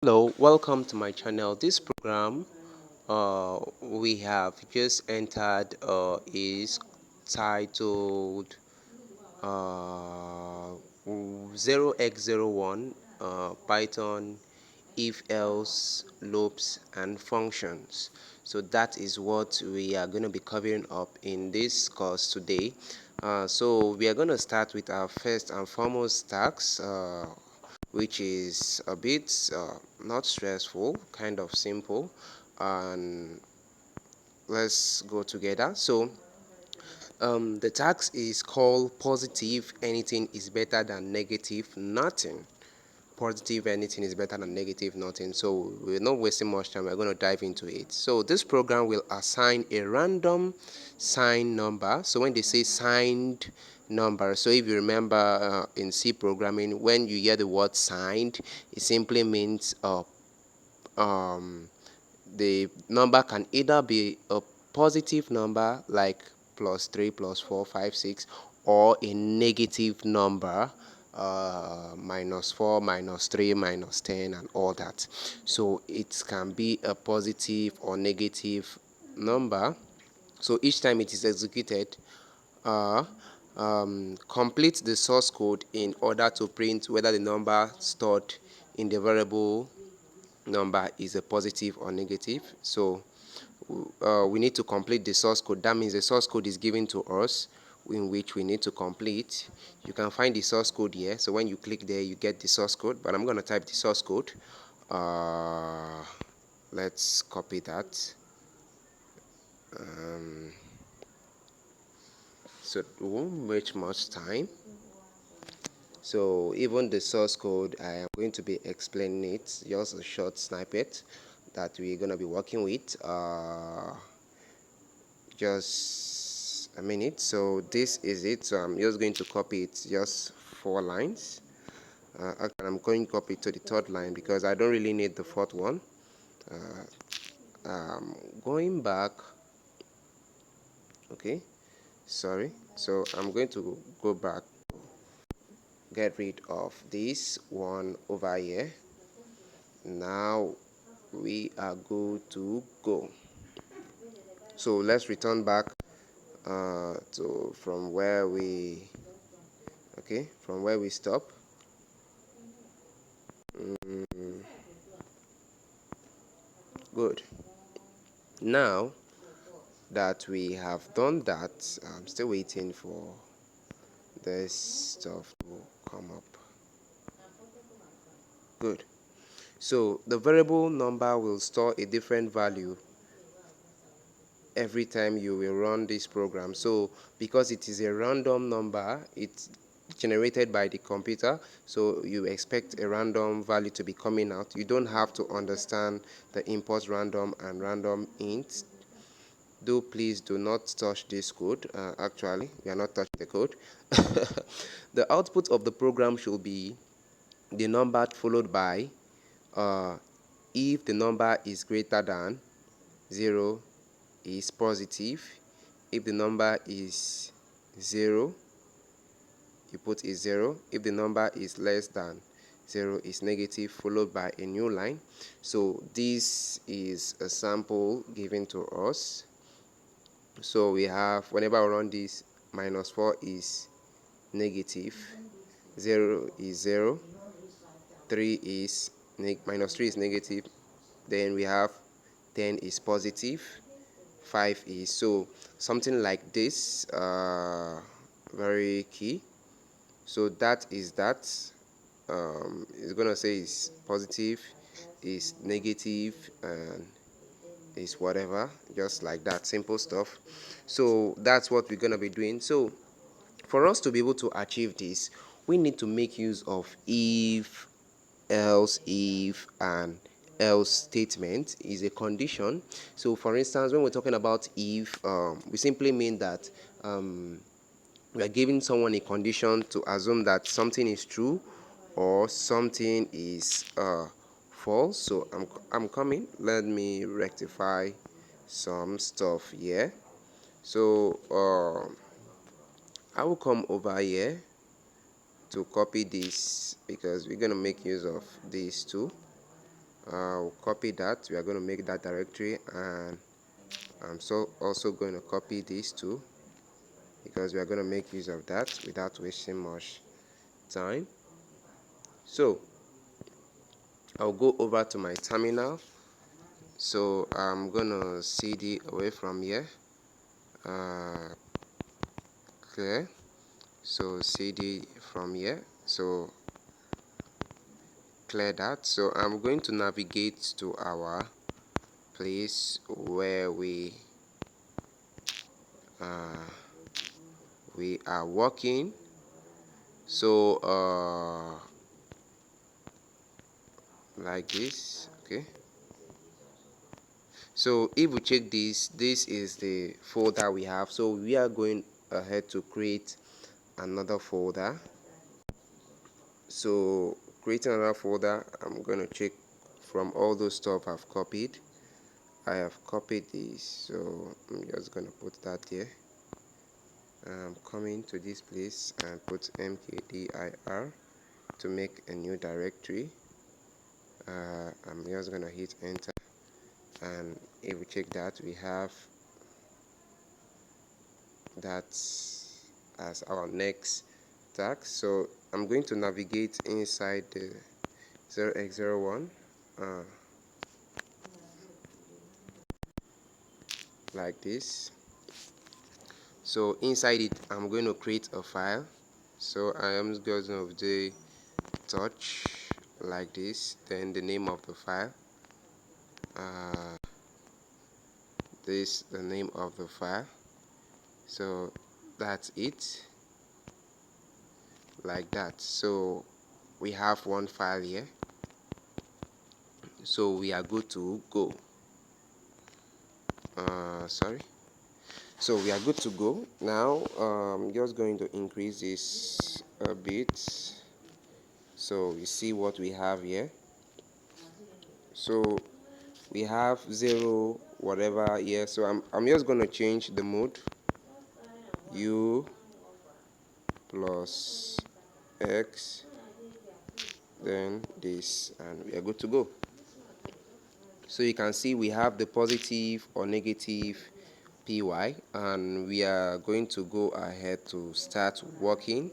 Hello, welcome to my channel. This program we have just entered is titled 0x01 Python if else loops and functions. So that is what we are going to be covering up in this course today. So we are going to start with our first and foremost task, which is a bit not stressful, kind of simple, and let's go together. So the task is called positive anything is better than negative nothing. Positive anything is better than negative nothing. So we're not wasting much time, we're going to dive into it. So this program will assign a random signed number. So when they say signed number, so if you remember in C programming, when you hear the word signed, it simply means um, the number can either be a positive number like plus 3 plus 4 5 6, or a negative number minus 4 minus 3 minus 10 and all that. So it can be a positive or negative number. So each time it is executed, uh, complete the source code in order to print whether the number stored in the variable number is a positive or negative. So we need to complete the source code. That means the source code is given to us, in which we need to complete. You can find the source code here. So when you click there, you get the source code, but I'm going to type the source code. Let's copy that. So it won't waste much time. So even the source code, I am going to be explaining it, just a short snippet that we're going to be working with. Just a minute. So this is it. So I'm just going to copy it, just 4 lines. Actually, I'm going to copy it to the third line because I don't really need the fourth one. Going back. Okay, sorry. So I'm going to go back, get rid of this one over here. Now we are good to go. So let's return back to from where we stop. Good. Now that we have done that, I'm still waiting for this stuff to come up. Good. So the variable number will store a different value every time you will run this program. So because it is a random number, it's generated by the computer, so you expect a random value to be coming out. You don't have to understand the import random and random int. Please do not touch this code. Actually, we are not touching the code. The output of the program should be the number followed by uh, if the number is greater than 0 is positive. If the number is 0, you put is 0. If the number is less than 0 is negative, followed by a new line. So this is a sample given to us. So we have, whenever I run this, minus 4 is negative, 0 is 0, 3 is minus 3 is negative, then we have 10 is positive, 5 is, so something like this, very key. So that is that. It's gonna say is positive, is negative, and is whatever, just like that, simple stuff. So that's what we're gonna be doing. So for us to be able to achieve this, we need to make use of if, else, if, and else statement is a condition. So for instance, when we're talking about if, we simply mean that we are giving someone a condition to assume that something is true or something is false. So I'm coming, let me rectify some stuff here. So I will come over here to copy this because we're going to make use of these two. I'll copy that. We are going to make that directory, and I'm also going to copy these two because we are going to make use of that without wasting much time. So I'll go over to my terminal. So I'm gonna cd away from here, clear. So cd from here, so clear that. So I'm going to navigate to our place where we are working. So like this, okay. So if we check this is the folder we have. So we are going ahead to create another folder. So creating another folder, I'm going to check from all those stuff I've copied. I have copied this, so I'm just going to put that here. I'm coming to this place and put mkdir to make a new directory. I'm just going to hit enter, and if we check that, we have that as our next task. So I'm going to navigate inside the 0x01 like this. So inside it, I'm going to create a file. So I am just going to do touch like this, then the name of the file, this the name of the file. So that's it, like that. So we have one file here, so we are good to go. Sorry, so we are good to go now. Just going to increase this a bit so we see what we have here. So we have 0 whatever here. So I'm just going to change the mode, u plus x, then this, and we are good to go. So you can see we have the positive or negative py, and we are going to go ahead to start working,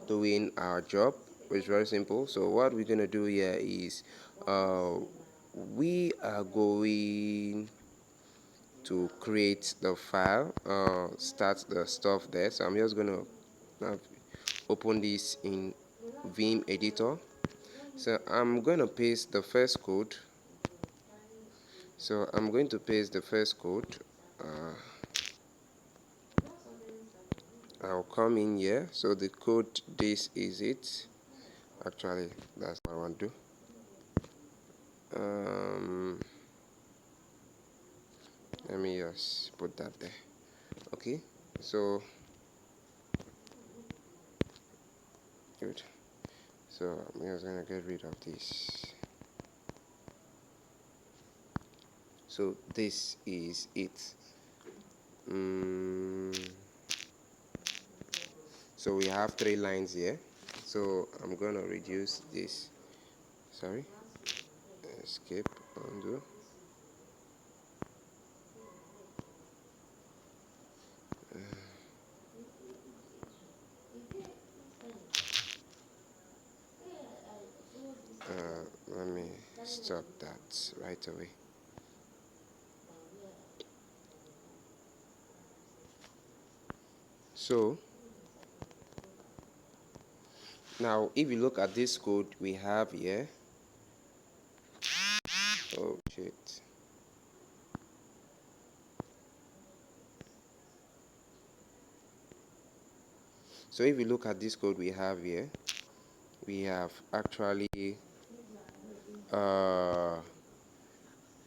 doing our job, which is very simple. So what we're going to do here is we are going to create the file, start the stuff there. So I'm just going to open this in Vim editor. So I'm going to paste the first code. So I'm going to paste the first code. I'll come in here. So the code, this is it. Actually, that's what I want to do. Let me just put that there. Okay, so good. So I'm just gonna get rid of this. So this is it. So we have 3 lines here. So I'm gonna reduce this. Sorry. Escape, undo. Let me stop that right away. So now if you look at this code we have here, oh shit. So if you look at this code we have here, we have actually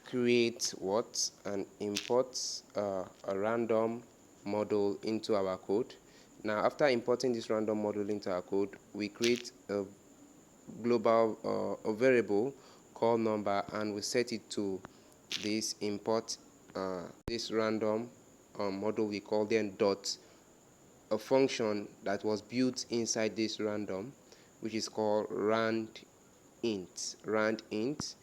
create what and import a random model into our code. Now after importing this random model into our code, we create a global a variable called number, and we set it to this import this random model we call then dot a function that was built inside this random, which is called rand int, rand int.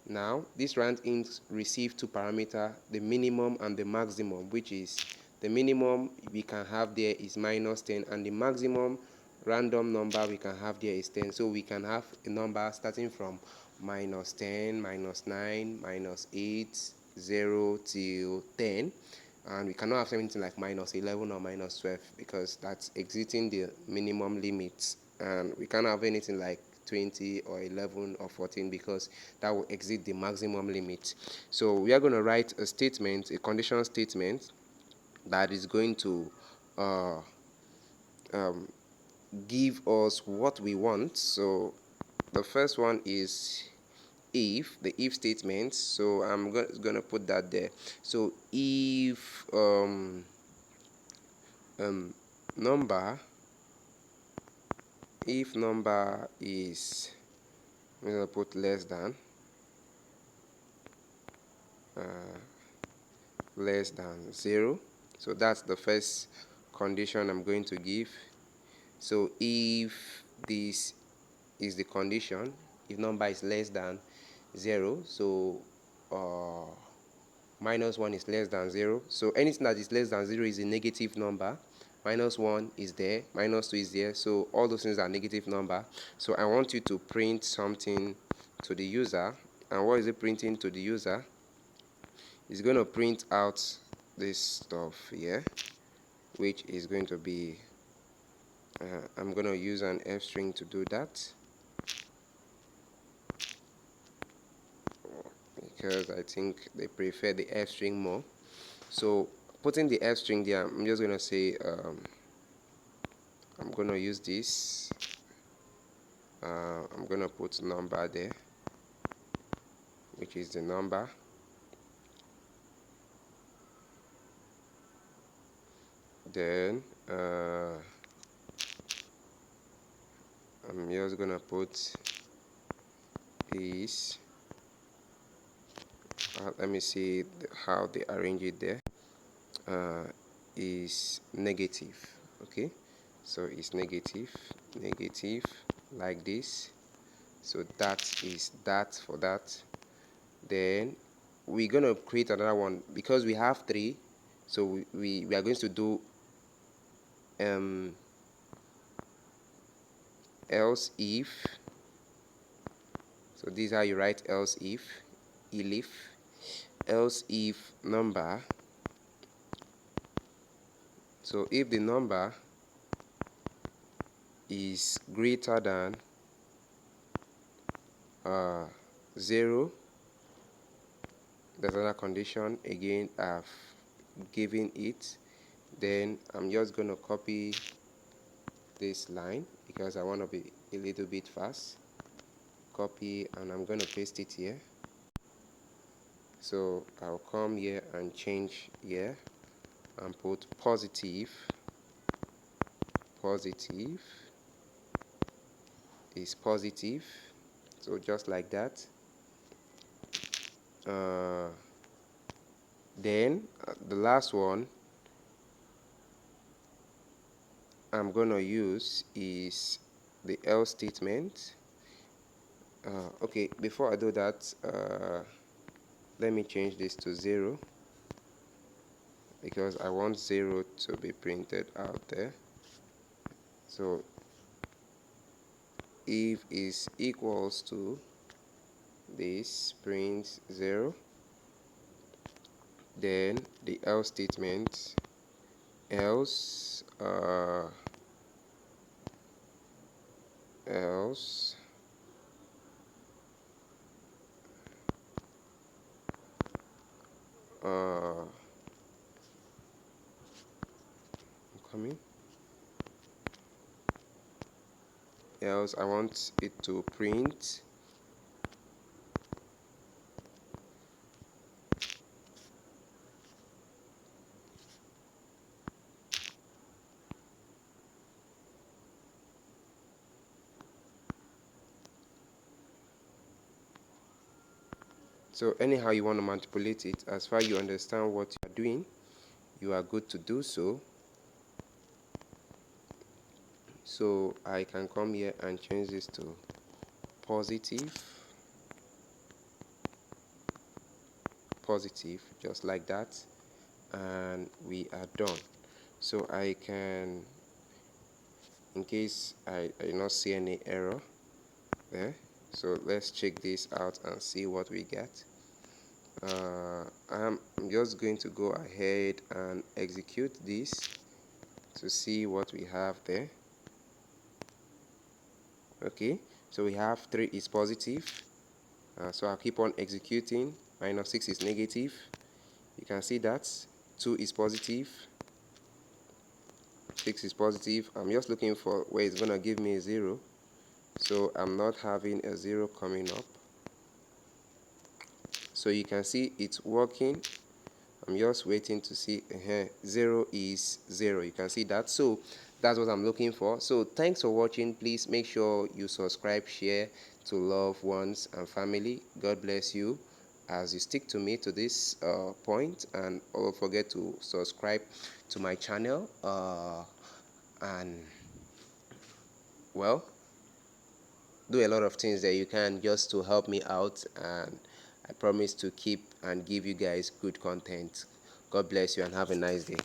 Now this rand int receive two parameters, the minimum and the maximum, which is the minimum we can have there is -10 and the maximum random number we can have there is 10. So we can have a number starting from -10, -9, -8, 0 till 10, and we cannot have anything like -11 or -12 because that's exiting the minimum limit, and we cannot have anything like 20 or 11 or 14 because that will exceed the maximum limit. So we are going to write a statement, a conditional statement that is going to uh, um, give us what we want. So the first one is if, the if statement. So I'm gonna put that there. So if number, if number is, I'm gonna put less than less than 0. So that's the first condition I'm going to give. So if this is the condition, if number is less than 0, so -1 is less than 0. So anything that is less than 0 is a negative number. -1 is there, -2 is there, so all those things are negative number. So I want you to print something to the user. And what is it printing to the user? It's going to print out this stuff here, which is going to be I'm going to use an F string to do that because I think they prefer the F string more. So putting the F string there, I'm just going to say I'm going to use this. I'm going to put number there, which is the number. Then I'm just going to put this. Let me see how they arrange it there. Is negative. Okay, so it's negative like this. So that is that for that. Then we're going to create another one because we have 3. So we are going to do else if. So this is how you write else if, else if number. So if the number is greater than 0, there's another condition again I've given it. Then I'm just going to copy this line because I want to be a little bit fast. Copy, and I'm going to paste it here. So I'll come here and change here and put positive is positive. So just like that. Then the last one I'm going to use is the else statement. Okay, before I do that, let me change this to 0 because I want 0 to be printed out there. So if is equals to this, print 0. Then the else statement, else I'm coming. Else I want it to print so anyhow you want to manipulate it, as far as you understand what you are doing, you are good to do so. So I can come here and change this to positive, positive, just like that, and we are done. So I can, in case I do not see any error there, so let's check this out and see what we get. I'm just going to go ahead and execute this to see what we have there. Okay, so we have 3 is positive, so I'll keep on executing. Minus 6 is negative, you can see that. 2 is positive, 6 is positive. I'm just looking for where it's gonna give me a 0, so I'm not having a 0 coming up. So you can see it's working. I'm just waiting to see 0 is 0. You can see that. So that's what I'm looking for. So thanks for watching. Please make sure you subscribe, share to loved ones and family. God bless you as you stick to me to this point, and don't forget to subscribe to my channel, and well, do a lot of things that you can just to help me out, and I promise to keep and give you guys good content. God bless you and have a nice day.